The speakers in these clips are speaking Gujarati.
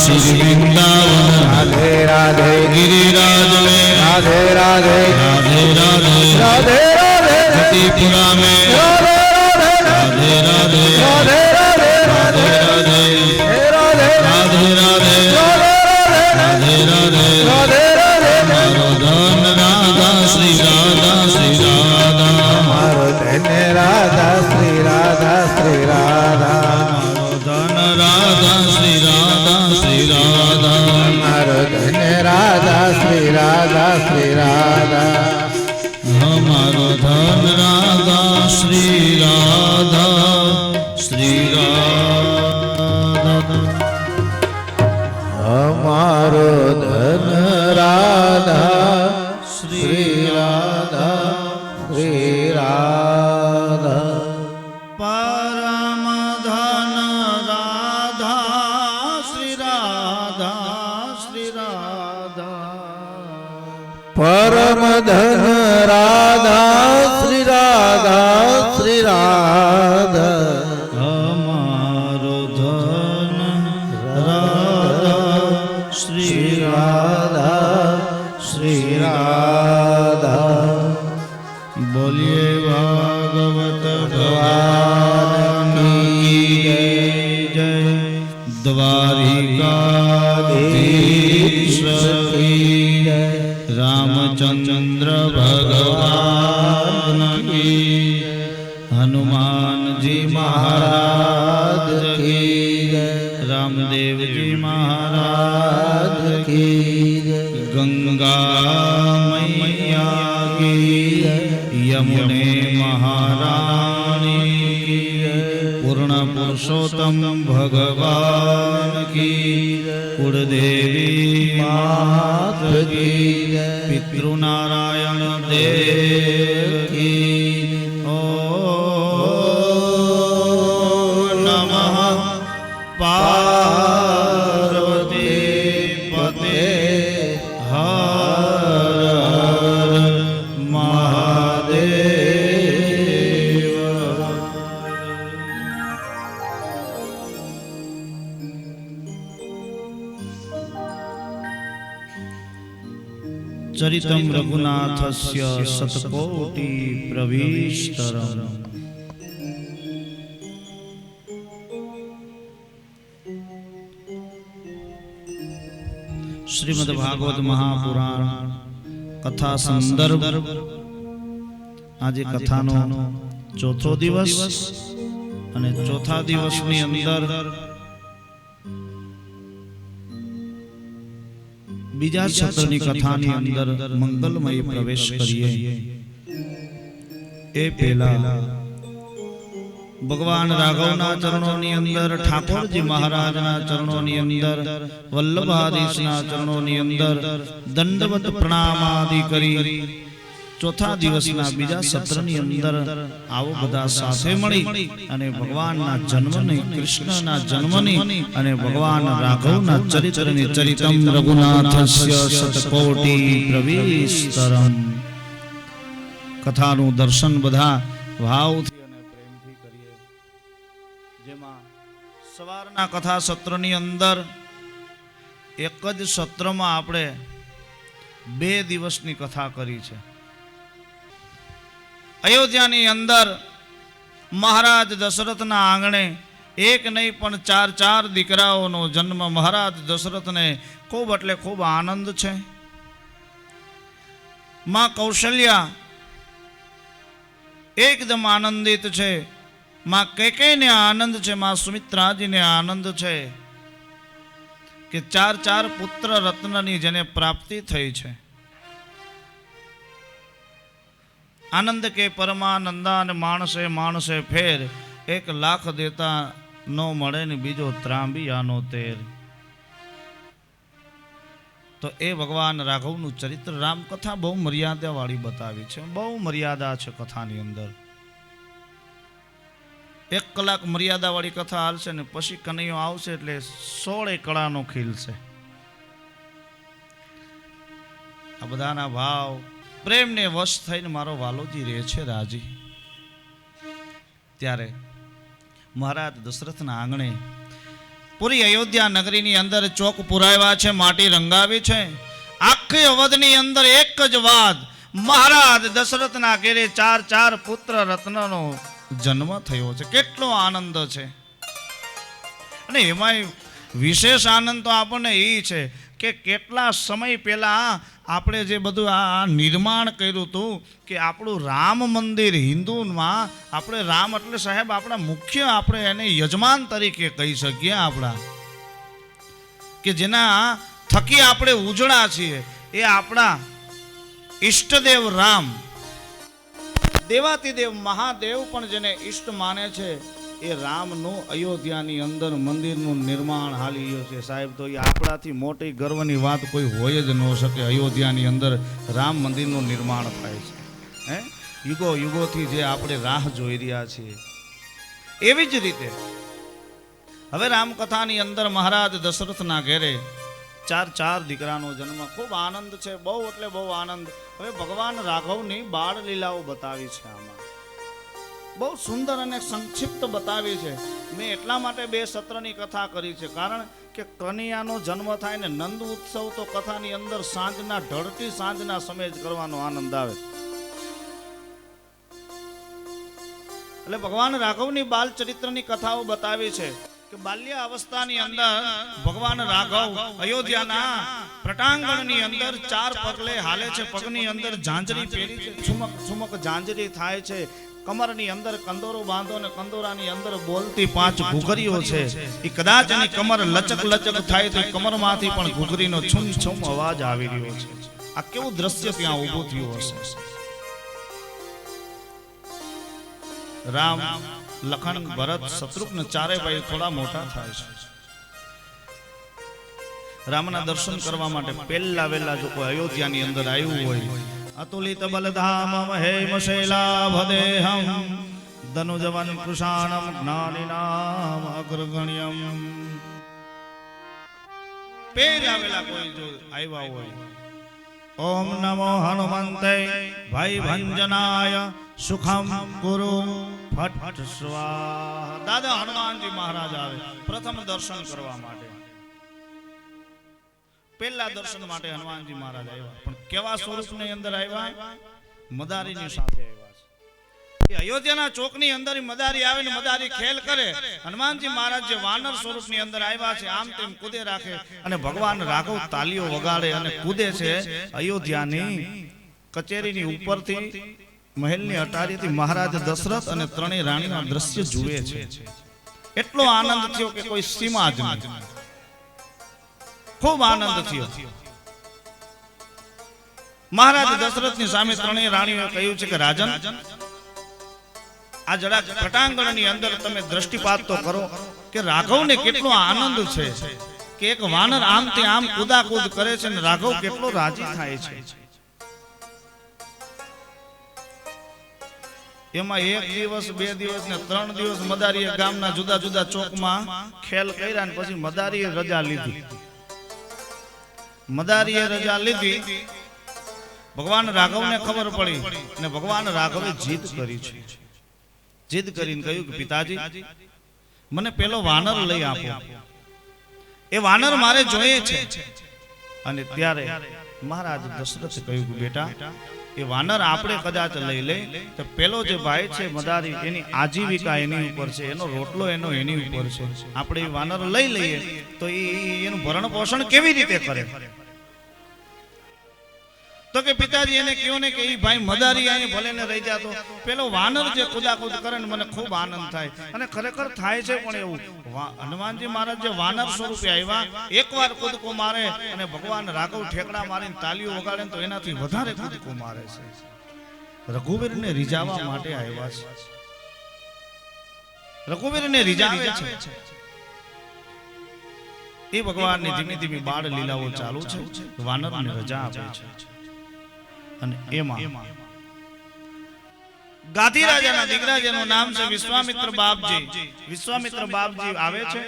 श्री वृंदावन राधे राधे गिरिराज में राधे राधे राधे राधे राधे राधे त्रिपुरा में राधे राधे राधे राधे राधे राधे राधे राधे राधे राधे राधे राधे राधे राधे मारो धन राधा श्री राधा श्री राधा मारो धन राधा श्री राधा श्री राधा मारो धन राधा श्री राधा श्री राधा मारो धन राधा श्री राधा श्री राधा हमारो धन राधा श्री राधा श्री राधा हमारो धन राधा श्री राधा श्री राधा परम धन राधा श्री राधा श्री राधा परम धन राधा श्री राधा श्री राधा हमारो धन राधा श्री राधा श्री राधा बोलिए भागवत भगवान की जय द्वारिकाधीश की जय रामचंद्र भगवान की हनुमान जी महाराज की रामदेव जी महाराज की गंगा मैया की यमुने महारानी की पूर्ण पुरुषोत्तम भगवान की कुलदेवी मात की पितृनारायण देव की ओ नमः पार्वती पते हर महादेव। चरितं रघुनाथस्य शतकोटि प्रविष्टरम् श्रीमद् भागवत महापुराण कथा संदर्भ आज कथानो चौथो दिवस અને ચોથા દિવસની અંદર બીજા સત્રની કથાની અંદર મંગલમય પ્રવેશ કરીએ એ પહેલા ભગવાન રાઘવના ચરણોની અંદર ઠાકોરજી મહારાજના ચરણોની અંદર વલ્લભાધીશના ચરણોની અંદર દંડવત પ્રણામ આદિ કરી ચોથા દિવસના બીજા સત્રની અંદર આવો બધા સાથે મળી અને ભગવાનના જન્મની કૃષ્ણના જન્મની અને ભગવાન રાઘવના ચરિત્રની ચરિતમ રઘુનાથસ્ય શતકોટિ પ્રવિષ્ટરમ કથાનું દર્શન બધા ભાવથી સવારના કથા સત્રની અંદર એક જ સત્રમાં આપણે 2 દિવસની કથા કરી છે. અયોધ્યાની અંદર મહારાજ દશરથના આંગણે એક નહીં પણ 4 દીકરાઓનો જન્મ મહારાજ દશરથને ખૂબ એટલે ખૂબ આનંદ છે. માં કૌશલ્યા એકદમ આનંદિત છે. માં કૈકેયીને આનંદ છે, માં સુમિત્રાજીને આનંદ છે કે 4 પુત્ર રત્નની જેને પ્રાપ્તિ થઈ છે. આનંદ કે પરમાનંદા અને માણસે માણસે ફેર 1 લાખ દેતા નો મળે ને બીજો ત્રાંબિયાનો તેર. તો એ ભગવાન રાઘવનું ચરિત્ર રામકથા બહુ મર્યાદાવાળી બતાવી છે. બહુ મર્યાદા છે કથાની અંદર. 1 કલાક મર્યાદાવાળી કથા હાલશે ને પછી કનૈયો આવશે એટલે 16 કળાનો ખીલશે. આ બધાના ભાવ પ્રેમને વશ થઈને મારો વાલોજી રહે છે રાજી. ત્યારે મહારાજ દશરથના આંગણે પૂરી અયોધ્યા નગરીની અંદર ચોક પુરાવ્યા છે, માટી રંગાવી છે. આખી અવધની અંદર એક જ વાત, મહારાજ દશરથના ઘેરે 4 પુત્ર રત્નનો જન્મ થયો છે. કેટલો આનંદ છે. અને એમાંય વિશેષ આનંદ તો આપણને એ છે કે કેટલા સમય પહેલા આપણે જે બધું આ નિર્માણ કર્યું હતું કે આપણું રામ મંદિર હિન્દુમાં, આપણે રામ એટલે સાહેબ આપણા મુખ્ય, આપણે એને યજમાન તરીકે કહી શકીએ આપણા, કે જેના થકી આપણે ઉજળા છીએ, એ આપણા ઈષ્ટદેવ રામ, દેવાતિદેવ મહાદેવ પણ જેને ઈષ્ટ માને છે, એ રામનું અયોધ્યાની અંદર મંદિરનું નિર્માણ હાલી રહ્યું છે. સાહેબ તો એ આપણાથી મોટી ગર્વની વાત કોઈ હોય જ ન શકે. અયોધ્યાની અંદર રામ મંદિરનું નિર્માણ થાય છે. યુગો યુગોથી જે આપણે રાહ જોઈ રહ્યા છીએ. એવી જ રીતે હવે રામકથાની અંદર મહારાજ દશરથના ઘેરે 4 દીકરાનો જન્મ. ખૂબ આનંદ છે, બહુ એટલે બહુ આનંદ. હવે ભગવાન રાઘવની બાળ લીલાઓ બતાવી છે આમાં, બહુ સુંદર અને સંક્ષિપ્ત બતાવી છે. મેં એટલા માટે 2 સત્રની કથા કરી છે, કારણ કે કનૈયાનો જન્મ થાય ને નંદ ઉત્સવ તો કથાની અંદર સાંજના ઢળતી સાંજના સમયે જ કરવાનો આનંદ આવે. એટલે ભગવાન રાઘવની બાલ ચરિત્રની કથાઓ બતાવી છે કે બાલ્ય અવસ્થાની અંદર ભગવાન રાઘવ અયોધ્યાના પ્રટાંગણની અંદર 4 પગલે હાલે છે. પગની અંદર ઝાંઝરી પહેરી છે, છુમક છુમક ઝાંઝરી થાય છે. કમરની અંદર કંદોરો બાંધો ને કંદોરાની અંદર બોલતી 5 ઘૂઘરીઓ છે. એ કદાચ એની કમર લચક લચક થાય તો કમરમાંથી પણ ઘૂઘરીનો છુમ છુમ અવાજ આવી રહ્યો છે. આ કેવું દ્રશ્ય ત્યાં ઊભું થયું હશે. રામ, લખન, ભરત, શત્રુઘ્ન 4 ભાઈ થોડા મોટા થાય છે. રામના દર્શન કરવા માટે પહેલા વહેલા જો કોઈ અયોધ્યાની અંદર આવ્યું હોય, અતુલિત બલધામ મહેમ શૈલાભદેહમ ધનુજવન કૃષાણમ જ્ઞાનિનામ અગ્રગણ્યમ. પહેલા વહેલા કોઈ જો આવ્યા હોય, ઓમ નમો હનુમંતે ભાઈ ભંજનાય સુખમ ગુરુ ફટ સ્વાહા. દાદા હનુમાનજી મહારાજ આવે પ્રથમ દર્શન કરવા માટે. પહેલા દર્શન માટે હનુમાનજી મહારાજ આવ્યા, પણ કેવા સ્વરૂપની અંદર આવ્યા? મદારીની સાથે આવ્યા છે. અયોધ્યાના ચોકની અંદર મદારી આવે ને મદારી ખેલ કરે. હનુમાનજી મહારાજ જે વાનર સ્વરૂપની અંદર આવ્યા છે, આમ તેમ કૂદે રાખે અને ભગવાન રાઘવ તાલીઓ વગાડે અને કૂદે છે. અયોધ્યાની કચેરીની ઉપરથી, મહેલની અટારીથી મહારાજ દશરથ અને 3 રાણીના દ્રશ્ય જુએ છે. એટલો આનંદ થયો કે કોઈ સીમા જ નહીં. ખૂબ આનંદ થયો. મહારાજ દશરથની સામે 3 રાણીઓએ કહ્યું છે કે રાજન, આ જરા પ્રટાંગણની અંદર તમે દ્રષ્ટિપાત તો કરો કે રાઘવને કેટલો આનંદ છે કે એક વાનર આમ તે આમ કૂદાકૂદ કરે છે અને રાઘવ કેટલો રાજી થાય છે. એમાં 1 દિવસ 2 દિવસ ને 3 દિવસ મદારીએ ગામના જુદા જુદા ચોકમાં ખેલ કર્યા ને પછી મદારીએ રજા લીધી. મદારીએ રજા લીધી, ભગવાન રાઘવને ખબર પડી અને ભગવાન રાઘવે જીદ કરી છે. જીદ કરીને કહ્યું કે પિતાજી, મને પેલો વાનર લઈ આપો, એ વાનર મારે જોઈએ છે. અને ત્યારે મહારાજ દશરથે કહ્યું કે બેટા, એ વાનર આપણે કદાચ લઈ લે તો પેલો જે ભાઈ છે મદારી, એની આજીવિકા એની ઉપર છે, એનો રોટલો એનો એની ઉપર છે. આપણે એ વાનર લઈ લઈએ તો એનું ભરણ પોષણ કેવી રીતે કરે? તો કે પિતાજી એને કહ્યું ને કે એ ભાઈ મદારી અહીં ભલે ને રહી જાતો, પેલો વાનર જે કુદાકુદ કરે ને મને ખૂબ આનંદ થાય. અને ખરેખર થાય છે પણ એવું. હનુમાનજી મહારાજ જે વાનર સ્વરૂપે આવ્યા, એકવાર કૂદકો મારે અને ભગવાન રાઘવ ઠેકડા મારીને તાલીઓ વગાડે તો એનાથી વધારે કૂદકો મારે છે. રઘુવીરને રીઝાવવા માટે આવ્યા છે. રઘુવીરને રીઝાવે છે. એ ભગવાનની ધીમી ધીમી બાળ લીલાઓ ચાલુ છે. વાનરને રજા આપે છે. અને એમાં ગાદી રાજાના દીકરા જેનું નામ છે વિશ્વામિત્ર બાપજી. વિશ્વામિત્ર બાપજી આવે છે.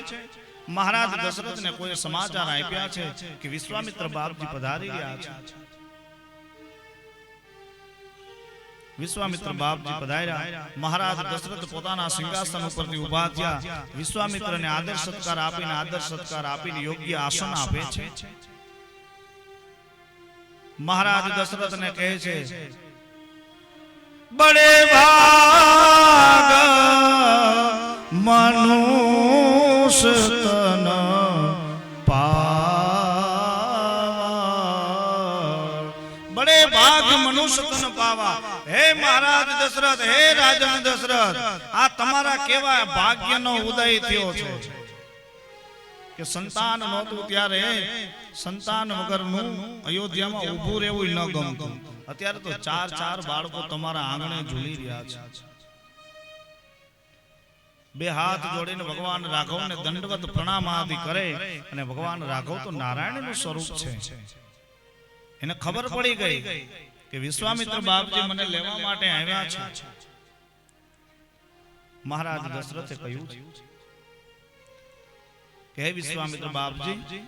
મહારાજ દશરથને કોઈ સમાચાર આપ્યા છે કે વિશ્વામિત્ર બાપજી પધારી રહ્યા છે. વિશ્વામિત્ર બાપજી પધાર્યા. મહારાજ દશરથ પોતાના સિંહાસન ઉપરથી ઊભા થયા. વિશ્વામિત્રને આદર સત્કાર આપીને યોગ્ય આસન આપે છે. મહારાજ દશરથને કહે છે, બડે ભાગ મનુષ્ય તન બડે ભાગ મનુષ્ય તન પાવા. હે મહારાજ દશરથ, હે રાજન દશરથ, આ તમારા કેવા ભાગ્યનો ઉદય થયો છે કે સંતાન નહોતું ત્યારે સંતાન વગરનું અયોધ્યામાં ઊભું રહેવું ન ગમતું. અત્યારે તો ચાર બાળકો તમારા આંગણે ઝૂલી રહ્યા છે. બે હાથ જોડીને ભગવાન રાઘવને દંડવત પ્રણામ આદિ કરે. અને ભગવાન રાઘવ તો નારાયણનું સ્વરૂપ છે. એને ખબર પડી ગઈ કે વિશ્વામિત્ર બાપજી મને લેવા માટે આવ્યા છે. મહારાજ દશરથે કહ્યું કે હે વિશ્વામિત્ર બાપજી,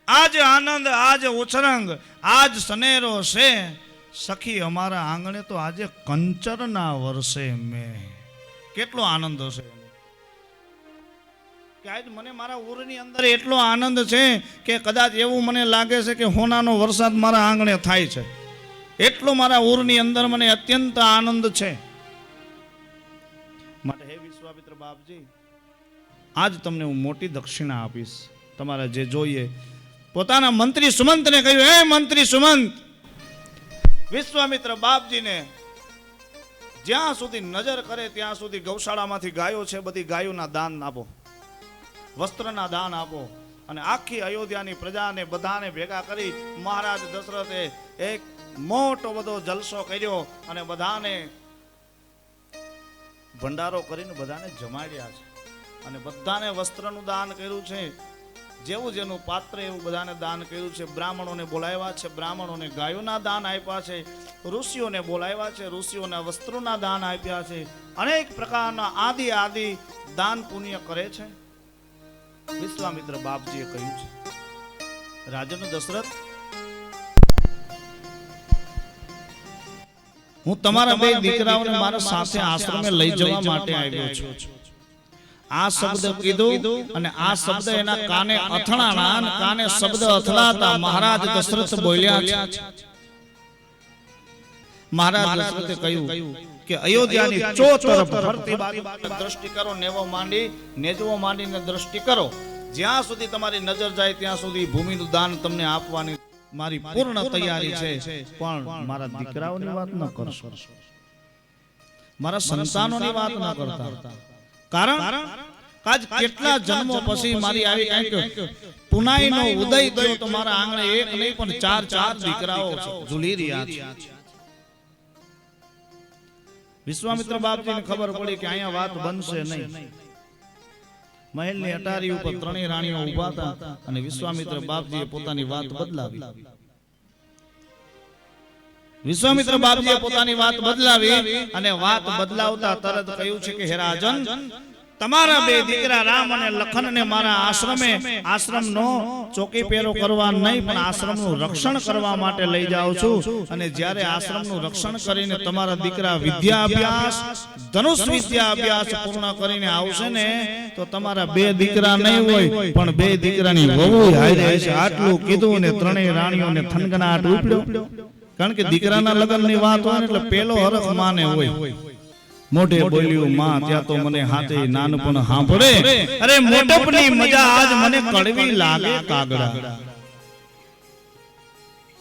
આજ આનંદ, આજ ઉછરંગ, આજ સનેરો છે. સખી અમારા આંગણે તો આજે કંચરના વર્ષે મેં. કેટલો આનંદ હશે કે આજ મને મારા ઉરની અંદર એટલો આનંદ છે કે કદાચ એવું મને લાગે છે કે હોનાનો વરસાદ મારા આંગણે થાય છે. એટલો મારા ઉરની અંદર મને અત્યંત આનંદ છે. માટે હે વિશ્વામિત્ર બાપજી, આજ તમને હું મોટી દક્ષિણા આપીશ. તમારે જે જોઈએ. પોતાના મંત્રી સુમંતને કહ્યું, હે મંત્રી સુમંત, વિશ્વામિત્ર બાપજીને જ્યાં સુધી નજર કરે ત્યાં સુધી ગૌશાળામાંથી ગાયો છે, બધી ગાયોના દાન આપો, વસ્ત્રના દાન આપો. અને આખી અયોધ્યાની પ્રજાને બધાને ભેગા કરી મહારાજ દશરથે એક મોટો બધો જલસો કર્યો અને બધાને ભંડારો કરીને બધાને જમાડ્યા છે. અને બધાને વસ્ત્રનું દાન કર્યું છે. જેવું જેનું પાત્ર એવું બધાને દાન કર્યું છે. બ્રાહ્મણોને બોલાવ્યા છે, બ્રાહ્મણોને ગાયોના દાન આપ્યા છે. ઋષિઓને બોલાવ્યા છે, ઋષિઓના વસ્ત્રોના દાન આપ્યા છે. અનેક પ્રકારના આદિ દાન પુણ્ય કરે છે. વિશ્વામિત્ર બાપજીએ કહ્યું છે, રાજન દશરથ, હું તમારા બે દીકરાઓને મારા સાથે આશ્રમે લઈ જવા માટે આવ્યો છું. આ શબ્દ કીધું અને આ શબ્દ એના કાને અથડાણા. કાને શબ્દ અથડાતા મહારાજ દશરથ બોલ્યા છે. મહારાજ દશરથે કહ્યું કે અયોધ્યાની ચો તરફ ફરતી બાજુ દ્રષ્ટિ કરો, નેજવો માંડીને દ્રષ્ટિ કરો. જ્યાં સુધી તમારી નજર જાય ત્યાં સુધી ભૂમિનું દાન તમને આપવાની મારી પૂર્ણ તૈયારી છે. પણ મારા દીકરાઓની વાત ન કરશો, મારા સંતાનોની વાત ન કરતા. કારણ આજ કેટલા જન્મો પછી મારી આવી કંઈક પુનાઈનો ઉદય થયો તો મારા આંગણે એક નહીં પણ ચાર દીકરાઓ ઝૂલી રહ્યા છે. વિશ્વામિત્ર બાપજીને ખબર પડી કે અહીંયા વાત બનશે નહીં. મહેલની અટારી ઉપર ત્રણેય રાણીઓ ઊભા હતા અને વિશ્વામિત્ર બાપજીએ પોતાની વાત બદલાવી. વિશ્વામિત્ર બાપજીએ પોતાની વાત બદલાવી અને વાત બદલાવતા તરત કહ્યું છે કે હે રાજન, તમારા બે દીકરા રામ અને લખનને મારા આશ્રમનો ચોકી પેરો કરવા નહીં પણ આશ્રમનું રક્ષણ કરવા માટે લઈ જાઉં છું. અને જ્યારે આશ્રમનું રક્ષણ કરીને તમારા દીકરા વિદ્યા અભ્યાસ, ધનુષ વિદ્યા અભ્યાસ પૂર્ણ કરીને આવશે ને તો તમારા બે દીકરા નહીં હોય પણ બે દીકરાની વહુ હારે હશે. આટલું કીધું ને ત્રણેય રાણીઓને થનગનાટ ઉપડ્યો. કારણ કે દીકરાના લગ્નની વાત હોય એટલે પેલો હરખ માને હોય. મોઢે બોલ્યું, માં ત્યાં તો મને હાથે નાનપણ સાંભળે. અરે મોટપની મજા આજ મને કડવી લાગે કાગડા.